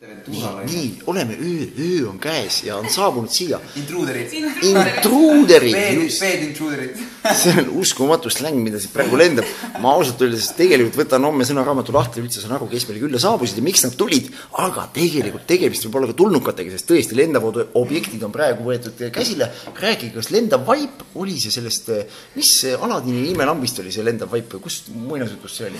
Nii, oleme öö on käes ja on saabunud siia Intruuderid See on uskumatu släng, mida siit praegu lendab. Ma ausalt öeldes tegelikult võtan homme sõnaraamatu lahti üldse saan aru, kes meil külla saabusid ja miks nad tulid, aga tegelikult tegemist võib olla ka tulnukatega, sest tõesti lendavad objektid on praegu võetud käsile. Rääkige, kas lendav vaip oli see sellest, mis Aladini imelambist oli see lendav vaip, kus muinasjutus see oli?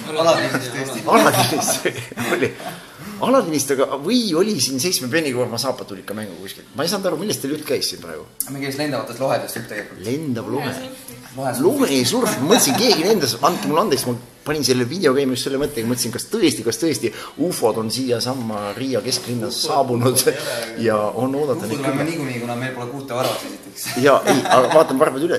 Aladinist, aga või oli siin 7 pennikoorma saapa tuli ikka mängu kuskil. Ma ei saanud aru, millest teil jutt käis siin praegu. Me käis lendavatest lohedest jutt tegelikult. Lendav lohe. Lohesurf, mõtlesin, keegi lendas, andke mulle andeks, ma panin selle videogeimi just selle mõttega, mõtlesin, kas tõesti UFOd on siia samma Riia kesklinnas saabunud ja on oodata neid kümme. Niikuinii, kuna meil pole 6 varvas esiteks. Ja, ei, aga vaatame varvad üle,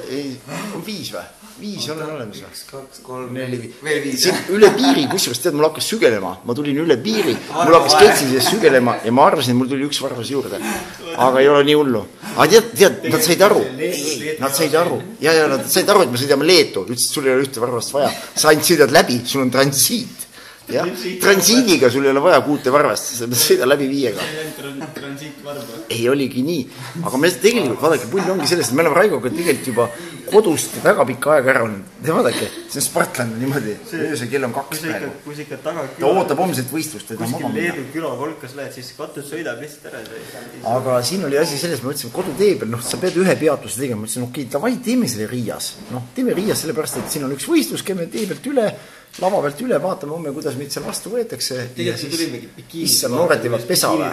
on 5 või? 5 on olemas. 2, 3, 4, veel 5. Üle piiri, kusjuures tead, mul hakkas sügelema. Ma tulin üle piiri, mul hakkas ketsis sügelema ja ma arvasin, et mul tuli üks varvas juurde. Aga ei ole nii hullu. Aga tead, nad said aru. Nad said aru, et me sõidame Leetu. Ütlesid, sul ei ole ühte varvast vaja. Sa ainult sõidad läbi, sul on transiit. Ja? Transiidiga sul ei ole vaja 6 varvast, sa sõida läbi 5-ga. Ei oligi nii. Aga me tegelikult, vaadake, pull ongi sellest, et me oleme Raigoga tegelikult juba kodust väga pikka aega ära olnud. Te vaadake, see on Spartland niimoodi. Ööse kell on 2 praegu. Kui sa ikka taga ta ootab homset võistlust. Kuskil Leedu külakolkas lähed, siis katud sõidab lihtsalt ära. Aga siin oli asi selles, ma mõtlesin, kodutee peal, sa pead ühe peatuse tegema. Ma mõtlesin, okei, davai, teeme selle Riias. Teeme Riias sellepärast, et siin on üks võistlus, käime tee pealt üle, lava pealt üle, vaatame homme, kuidas meid seal vastu võetakse. Tegelikult tulimegi bikiini. Issa, noored teevad pesa või?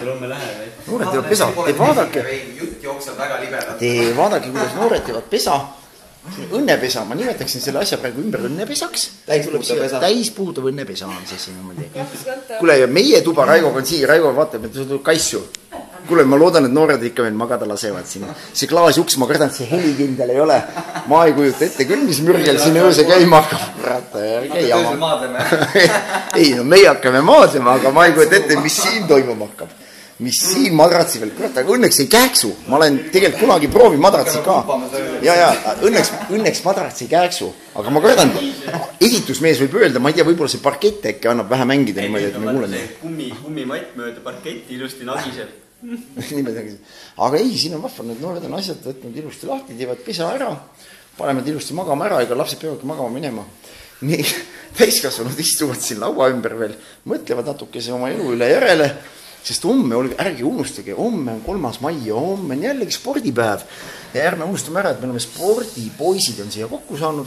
Noored teevad pesa. Te vaadake, kuidas noored teevad pesa. Õnnepesa, ma nimetaksin selle asja praegu ümber õnnepesaks. Täispuhutav õnnepesa on see siin niimoodi. Kuule, ja meie tuba Raigoga on siia, Raigo vaatab, et see tuleb kaissu. Kuule, ma loodan, et noored ikka veel magada lasevad siin. See klaasjuks, ma kardan, et see helikindel ei ole. Ma ei kujuta ette küll, mis mürgel siin ööse käima hakkab. Ei, no meie hakkame maadlema, aga ma ei kujuta ette, mis siin toimuma hakkab. Mis siin madratsi veel, kurat, aga õnneks ei kääksu. Ma olen tegelikult kunagi proovi madratsi ka. Ja, õnneks madratsi ei kääksu. Aga ma kardan, esitusmees võib öelda, ma ei tea, võib-olla see parkett äkki annab vähe mängida niimoodi, et me kuuleme. Kummimatt mööda parketti ilusti nagiseb. Aga ei, siin on vahva, need noored on asjad võtnud ilusti lahti, teevad pesa ära, panevad ilusti magama ära, ega lapsed peavadki magama minema. Nii, täiskasvanud istuvad siin laua ümber veel, mõtlevad natukese oma elu üle järele, sest homme, ärge unustage, homme on 3. mai ja homme on jällegi spordipäev. Ja ärme unustame ära, et me oleme spordipoisid on siia kokku saanud.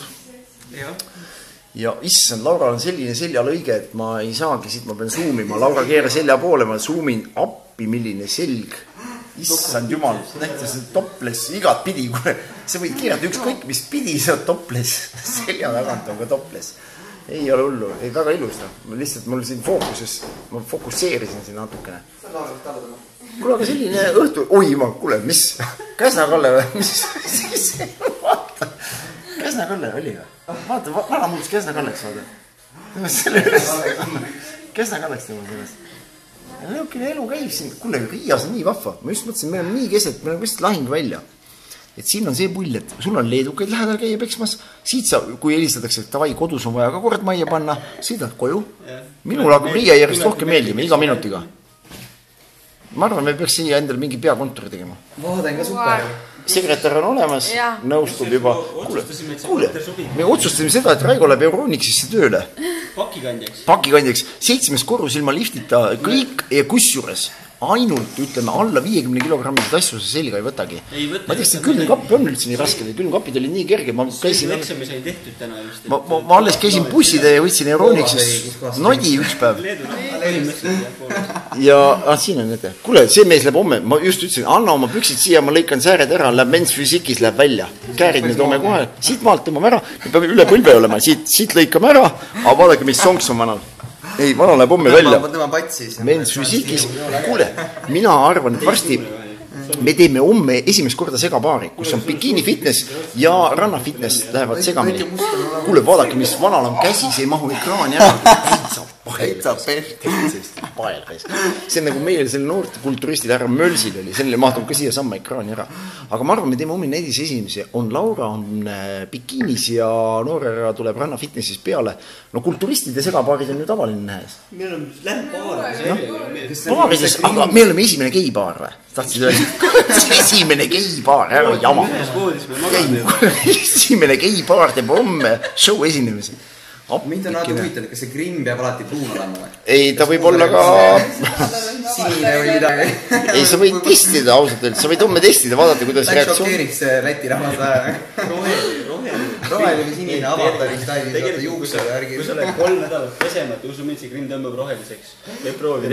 Ja issand, Laural on selline seljalõige, et ma ei saagi siit, ma pean zoomima. Laura keera selja poole, ma zoomin appi, milline selg. Issand jumal, näite see topless igat pidi. See võid keerata ükskõik, mis pidi see on topless. Selja tagant on ka topless. Ei ole hullu, ei väga ilus. Lihtsalt mul siin fookuses, ma fokusseerisin siin natukene. Kuule, aga selline õhtu, oi ma, kuule, mis? Käsna-Kalle või? Mis? Vaata, Käsna-Kalle oli või? Vaata, vana muutus Käsna-Kalleks vaada. Käsna-Kalleks tõmba sellest. Lõukine elu käib siin, kuule, Riias on nii vahva. Ma just mõtlesin, meil on nii keset, meil on vist lahing välja. Et siin on see pull, et sul on leedukaid lähedal käia peksmas. Siit sa, kui helistatakse, et tavai kodus on vaja ka kord majja panna, sõidad koju. Minul hakkab Riia järjest rohkem meeldima iga minutiga. Ma arvan, me peaks siia endale mingi peakontori tegema. Vaaden ka super. Sekretär on olemas, nõustub juba. Kuule, me otsustasime seda, et Raigo läheb Euroniksisse tööle. Pakikandjaks. 7. korrus ilma liftita kõik ja kusjuures ainult, ütleme, alla 50 kilogrammised asju see selga ei võtagi. Ma teeksin, külmkappi on üldse nii raske, külmkapid oli nii kerge. Ma alles käisin busside ja võtsin Euroniksist nodi üks päev. Ja siin on ette. Kuule, see mees läheb homme, ma just ütlesin, anna oma püksid siia, ma lõikan sääred ära, läheb mens füüsikis, läheb välja. Käärid me toome kohe, siit maalt tõmbame ära, me peame üle põlve olema, siit lõikame ära, aga vaadake, mis sonks on vanal. Ei, vana läheb homme välja. Mens füüsikis. Kuule, mina arvan, et varsti me teeme homme esimest korda segapaari, kus on bikiini fitness ja ranna fitness lähevad segamini. Kuule, vaadake, mis vanal on käsi, see ei mahu ekraani ära. paelreis. See on nagu meil selle noorte kulturistid härra Mölsil oli, sellele mahtub ka siia samma ekraani ära. Aga ma arvan, me teeme omi näidis esimesi. On Laura, on bikiinis ja noor härra tuleb Ranna Fitnessis peale. No kulturistide segapaarid on ju tavaline nähes. Meil on lähed paarides, aga me oleme esimene geipaar või? Tahtsid öelda, esimene geipaar, ära jama. Esimene geipaar teeb homme show esinemise. Mind on alati huvitanud, kas see grimm peab alati pruun olema või? Ei, ta võib olla ka... Sinine või midagi. Ei, sa võid testida ausalt öeldes, sa võid homme testida, vaadata, kuidas reaktsioon... Šokeeriks Läti rahvas roheline või sinine avatarist juukse ja ärgi. Kui sa oled 3 nädalat pesemata, usu mind, see grimm tõmbab roheliseks.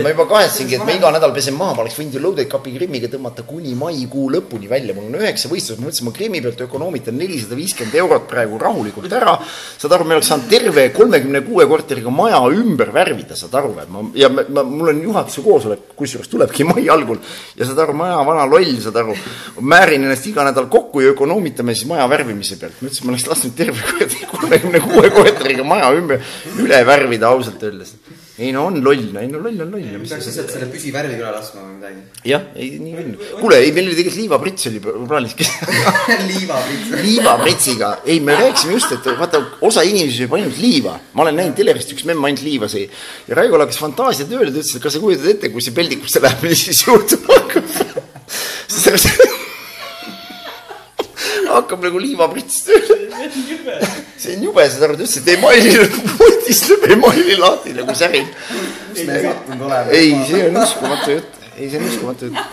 Ma juba kahetsingi, et ma iga nädal pesen maha, ma oleks võinud ju Loaded Cupi grimmiga tõmmata kuni maikuu lõpuni välja. Mul on 9 võistlus, ma mõtlesin, ma grimmi pealt ökonoomita 450 € praegu rahulikult ära. Saad aru, me oleks saanud terve 36 korteriga maja ümber värvida, saad aru. Ja mul on juhatuse koosolek, kusjuures tulebki mai algul. Ja saad aru, maja vana loll, saad aru. Määrin ennast iga nädal kokku ja ökonoomitame siis maja värvimise pealt. Ma ütlesin, ma oleks lasknud terve 36 korteriga maja ümber üle värvida ausalt öeldes. Ei no on loll, loll. Peaks lihtsalt selle püsivärvi küla laskma või midagi. Jah, ei nii küll. Kuule, ei, meil oli tegelikult liivaprits oli plaanis. Liivapritsiga. Ei, me rääkisime just, et vaata, osa inimesi võib ainult liiva. Ma olen näinud telerist üks memm ainult liiva see. Ja Raigo hakkas fantaasia tööle, ta ütles, et kas sa kujutad ette, kui see peldikusse läheb, siis juhtub hakkab nagu liivaprits tööle. See on jube, seda arvad, ütles, et emaili puudis lõb emaili lahti nagu särin. Ei, see on uskumatu jutt.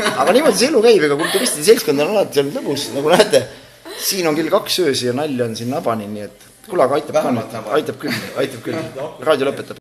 Aga niimoodi see elu käib, ega kulturistide seltskond on alati olnud lõbus, nagu näete. Siin on kell 2 öös ja nalja on siin nabani, nii et kuule, aga aitab küll. Raadio lõpetab.